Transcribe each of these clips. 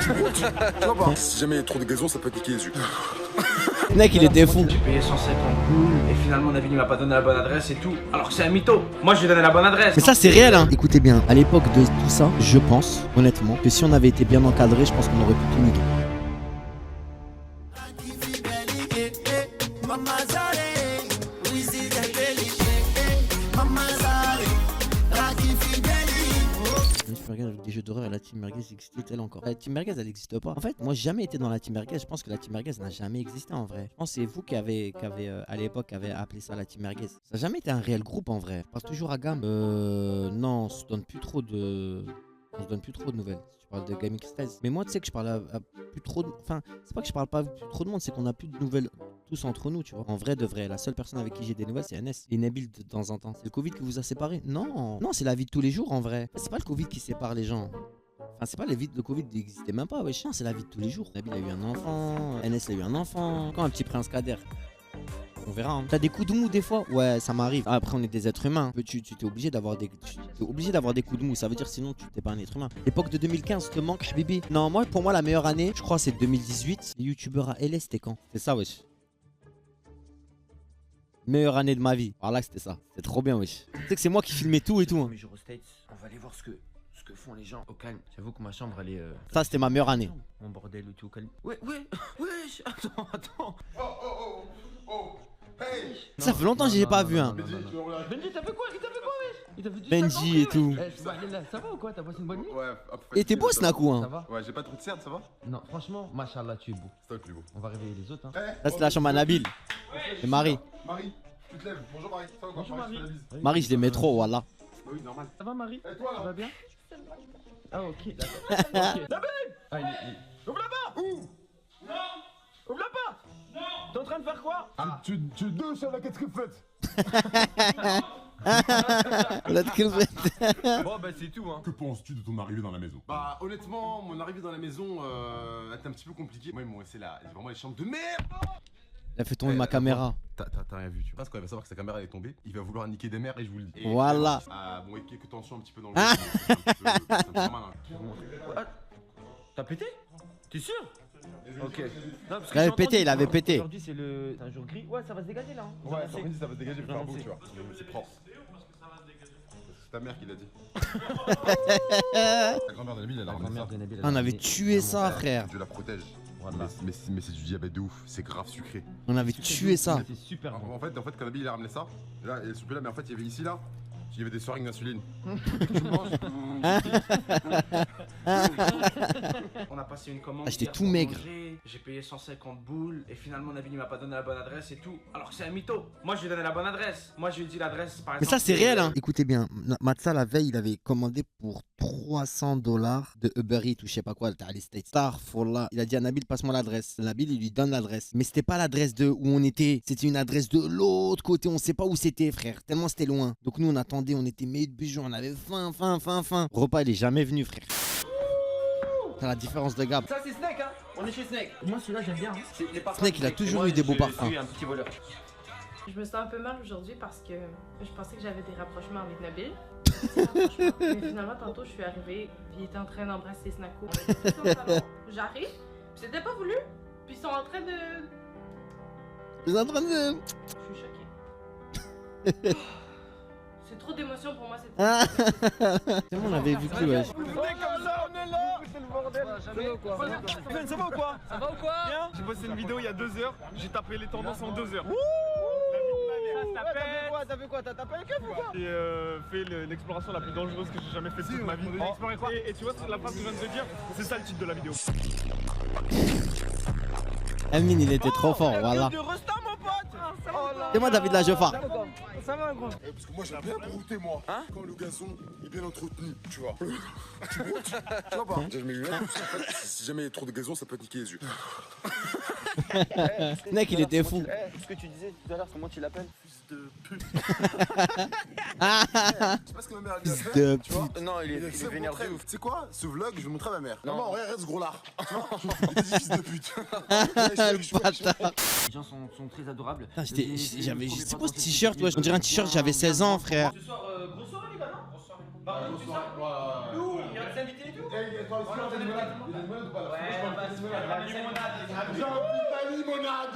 tu vois pas. Si jamais il y a trop de gazon, ça peut niquer les yeux. Mec, il était fou. J'ai payé 150 boules et finalement Nabil il m'a pas donné la bonne adresse et tout. Alors que c'est un mytho. Moi je lui ai donné la bonne adresse. Mais ça c'est réel hein. Écoutez bien, à l'époque de tout ça, je pense, honnêtement, que si on avait été bien encadré, je pense qu'on aurait pu tout niquer. Avec des jeux d'horreur et la team merguez existait-elle encore? La team merguez elle n'existe pas. En fait, moi j'ai jamais été dans la team merguez. Je pense que la team merguez n'a jamais existé en vrai. Je pense que c'est vous qui avez à l'époque avez appelé ça la team merguez. Ça n'a jamais été un réel groupe en vrai. Passe toujours à gamme. Non, on se donne plus trop de. On se donne plus trop de nouvelles. Si tu parles de Gaming 13. Mais moi tu sais que je parle à plus trop de. Enfin, c'est pas que je parle pas plus trop de monde, c'est qu'on a plus de nouvelles tous entre nous, tu vois. En vrai de vrai, la seule personne avec qui j'ai des nouvelles c'est NS et Nabil de temps en temps. C'est le Covid qui vous a séparés? Non, non, c'est la vie de tous les jours en vrai. C'est pas le Covid qui sépare les gens. Enfin, c'est pas le Covid n'existait même pas, wesh. C'est la vie de tous les jours. Nabil a eu un enfant, NS a eu un enfant. Quand un petit prince Kader. On verra. Hein. T'as des coups de mou des fois? Ouais, ça m'arrive. Après, on est des êtres humains. Tu t'es obligé d'avoir des coups de mou. Ça veut dire sinon tu t'es pas un être humain. L'époque de 2015 te manque, bébé? Non, moi pour moi la meilleure année, je crois c'est 2018. Les youtubeurs à LS c'était quand? C'est ça, wesh. Meilleure année de ma vie. Alors là, c'était ça. C'était trop bien, wesh. Tu sais que c'est moi qui filmais tout et tout. Hein. Mais je States, on va aller voir ce que font les gens au calme. J'avoue que ma chambre elle est. Ça, c'était ma meilleure année. Mon bordel ou tout au calme. Ouais. Attends. Oh. Hey. Ça fait longtemps que j'ai pas vu, hein. Benji, t'as fait quoi? Il t'a fait du Benji et tout. Ça va ou quoi? T'as passé une bonne nuit? Ouais. Et t'es beau, Snaku, Ça hein. va? Ouais, j'ai pas trop de cernes, ça va? Non, franchement, machallah, tu es beau. C'est toi le plus beau. On va réveiller les autres, hein. Là, c'est la chambre à Nabil. Et Marie. Marie, tu te lèves. Bonjour Marie. Ça va quoi? Bonjour, Marie. Je te la bise. Marie, je les mets trop, voilà. Oui, normal. Ça va, Marie? Et toi là? Ça va bien? Ah, ok, d'accord. Ok. Nabil! Ah, ouvre la porte! Non! Ouvre la porte! Non! T'es en train de faire quoi? Tu douches avec qu'est-ce que vous faites? Bon, bah, c'est tout, hein. Que penses-tu de ton arrivée dans la maison? Bah honnêtement, mon arrivée dans la maison était un petit peu compliquée. Moi ils m'ont laissé là, vraiment les chambres de merde. Il a fait tomber ma caméra. T'as rien vu, tu vois. Parce qu'il va savoir que sa caméra elle est tombée, il va vouloir niquer des mères et je vous le dis. Et Voilà. Bon, et quelques tensions un petit peu dans le c'est un petit peu mal, hein. T'as pété? T'es sûr? Ok. Non, parce que Il avait j'ai pété, entendu il avait que pété. Aujourd'hui c'est un jour gris. Ouais, ça va se dégager là. Hein. Ouais, ça ça va se dégager, Non, faire beau, c'est- tu vois. C'est propre. C'est ta mère qui l'a dit. La grand-mère de Nabil, elle a ramené ça. On avait tué ça, frère. Dieu la protège. Voilà. Mais c'est du diabète de ouf, c'est grave sucré. On avait tué ça. C'est super bon. En fait, quand Nabil il a ramené ça, là, il est soupé là, mais en fait, il y avait ici là, il y avait des seringues d'insuline. On a passé une commande. Ah, j'étais hier tout pour maigre. manger, j'ai payé 150 boules et finalement Nabil il m'a pas donné la bonne adresse et tout. Alors que c'est un mytho. Moi je lui ai donné la bonne adresse. Moi je lui ai dit l'adresse par Mais exemple. ça, c'est réel, hein. Écoutez bien, Matza, la veille, il avait commandé pour $300 de Uber Eats ou je sais pas quoi, t'as les States. Starfallah. Il a dit à Nabil, passe-moi l'adresse. Nabil, il lui donne l'adresse. Mais c'était pas l'adresse de où on était. C'était une adresse de l'autre côté. On sait pas où c'était, frère. Tellement c'était loin. Donc nous, on attendait, on était meilleurs de bijou, on avait faim. Repas, il est jamais venu, frère. T'as la différence de gap. Ça c'est Snake hein. On est chez Snake. Moi celui-là j'aime bien. Hein. Les parfums Snake, il a Snake. toujours Et moi, eu des beaux je parfums. suis un petit voleur. Je me sens un peu mal aujourd'hui parce que je pensais que j'avais des rapprochements avec Nabil. Mais finalement, tantôt, je suis arrivée, puis il était en train d'embrasser Snaku. J'arrive, puis c'était pas voulu, puis ils sont en train de... Ils sont en train de... Je suis choquée. C'est trop d'émotions pour moi, c'est C'est bon, on avait vu que, ouais. Comme ça, on est là. C'est le bordel. Ça va ou quoi? Ça va ou quoi? Bien. J'ai posté une vidéo il y a 2 heures. J'ai tapé les tendances en 2 heures. T'as fait quoi? T'as tapé le keuf ou quoi? J'ai fait l'exploration la plus dangereuse que j'ai jamais faite de toute ma vie. Et tu vois, la phrase que je viens de te dire, c'est ça le titre de la vidéo. Amine, il était trop fort, voilà. C'est moi, David Lajefa. Ça va, gros. Parce que moi j'aime bien brouter moi. Quand le gazon est bien entretenu, tu vois. Tu vois pas? J'ai mes lunettes, parce qu'en fait, si jamais il y a trop de gazon, ça peut niquer les yeux. Mec, il était fou. Ce que tu disais tout à l'heure, comment tu l'appelles? Fils de pute. Je sais pas ce que ma mère lui a Fils fait. de Tu vois? Non, il est vénère de ouf. Tu sais quoi? Ce vlog, je vais le montrer à ma mère. Non. Maman, regarde ce gros lard. Tu vois? Il dit fils de pute. Le bâtard. Les gens sont très adorables. Putain, j'avais... C'est quoi ce t-shirt, wesh? On dirait un t-shirt, j'avais 16 ans, frère. Ce soir, grosse soirée, les gars, non? Grosse soirée. Bah, grosse soirée. Nous, il y a les invités et tout. Eh, attends, il y a une limonade. Il y a une limonade ou pas là? Ouais, J'ai envie de la limonade.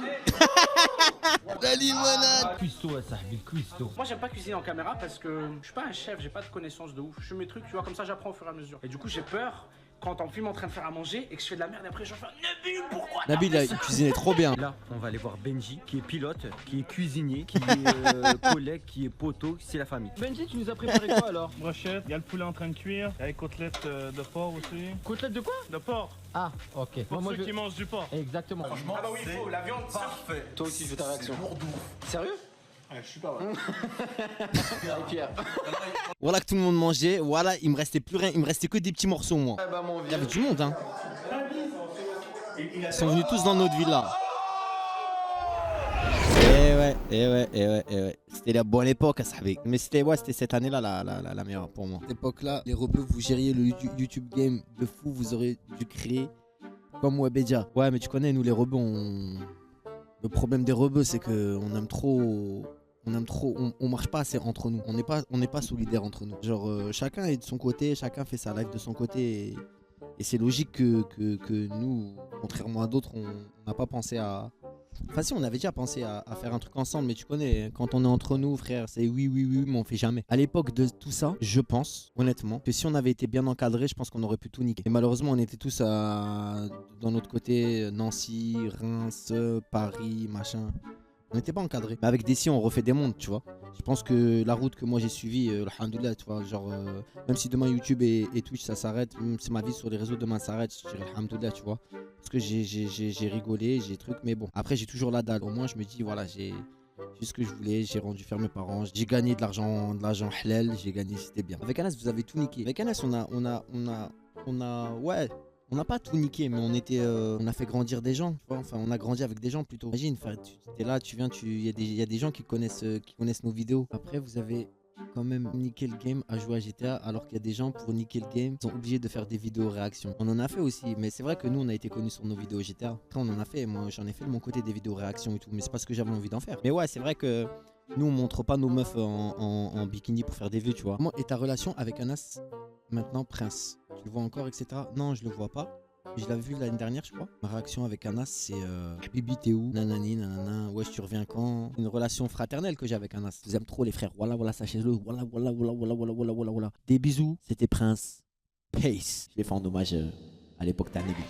La limonade. Cuistot, ça, le cuistot. Moi j'aime pas cuisiner en caméra parce que je suis pas un chef, j'ai pas de connaissances de ouf. Je fais mes trucs, tu vois, comme ça j'apprends au fur et à mesure. Et du coup j'ai peur quand on me filme en train de faire à manger et que je fais de la merde et après je vais faire Nabil, pourquoi t'as Nabil, fait il ça cuisinait trop bien. Là, on va aller voir Benji, qui est pilote, qui est cuisinier, qui est collègue, qui est poteau, c'est la famille. Benji, tu nous as préparé quoi alors? Brochette, il y a le poulet en train de cuire, il y a les côtelettes de porc aussi. Côtelette de quoi? De porc, Ah, ok. pour ceux qui mangent du porc. Exactement. Ah bah oui, il faut, la viande, parfait. Toi aussi, je veux ta réaction. Lourd de ouf. Sérieux? Ouais, je suis pas mal. Allez, Pierre. Voilà que tout le monde mangeait. Voilà, il me restait plus rien. Il me restait que des petits morceaux, moi. Ah bah mon Il y avait vieux. du monde, hein. Ils sont venus tous dans notre villa. Eh ouais. C'était la bonne époque, ça. Mais c'était cette année-là la meilleure pour moi. Cette époque-là, les rebeux, vous gériez le YouTube game de fou. Vous aurez dû créer comme Webedia. Ouais, mais tu connais, nous les rebeux, le problème des rebeux, c'est que on aime trop, on marche pas assez entre nous. On n'est pas solidaires entre nous. Genre, chacun est de son côté, chacun fait sa life de son côté. Et c'est logique que nous, contrairement à d'autres, on n'a pas pensé à... Enfin si, on avait déjà pensé à faire un truc ensemble, mais tu connais, quand on est entre nous, frère, c'est oui, mais on fait jamais. À l'époque de tout ça, je pense, honnêtement, que si on avait été bien encadré, je pense qu'on aurait pu tout niquer. Et malheureusement, on était tous dans notre côté, Nancy, Reims, Paris, machin. On n'était pas encadré. Mais avec Desi, on refait des mondes, tu vois. Je pense que la route que moi j'ai suivie, alhamdoulilah, tu vois, genre, même si demain YouTube et Twitch ça s'arrête, même si ma vie sur les réseaux demain s'arrête, je dirais alhamdoulilah, tu vois. Parce que j'ai rigolé, j'ai truc, mais bon. Après, j'ai toujours la dalle. Au moins, je me dis, voilà, j'ai ce que je voulais, j'ai rendu fier mes parents, j'ai gagné de l'argent halal, j'ai gagné, c'était bien. Avec Anas, vous avez tout niqué. Avec Anas, ouais. On n'a pas tout niqué, mais on a fait grandir des gens, tu vois. Enfin, on a grandi avec des gens plutôt. Imagine, tu es là, tu viens, il y a des gens qui connaissent nos vidéos. Après, vous avez quand même niqué le game à jouer à GTA, alors qu'il y a des gens, pour niquer le game, ils sont obligés de faire des vidéos réactions. On en a fait aussi, mais c'est vrai que nous, on a été connus sur nos vidéos GTA. Après, on en a fait, moi, j'en ai fait de mon côté des vidéos réactions et tout, mais c'est parce que j'avais envie d'en faire. Mais ouais, c'est vrai que nous, on montre pas nos meufs en bikini pour faire des vues, tu vois. Comment est ta relation avec Anas maintenant, Prince? Tu le vois encore, etc. Non, je le vois pas. Je l'avais vu l'année dernière, je crois. Ma réaction avec Anas, c'est Bibi, t'es où? Nanani, nanana. Wesh, tu reviens quand? Une relation fraternelle que j'ai avec Anas. Je les aime trop, les frères. Voilà, sachez-le. Voilà. Des bisous. C'était Prince. Peace. Je l'ai fait en hommage à l'époque d'Annebi.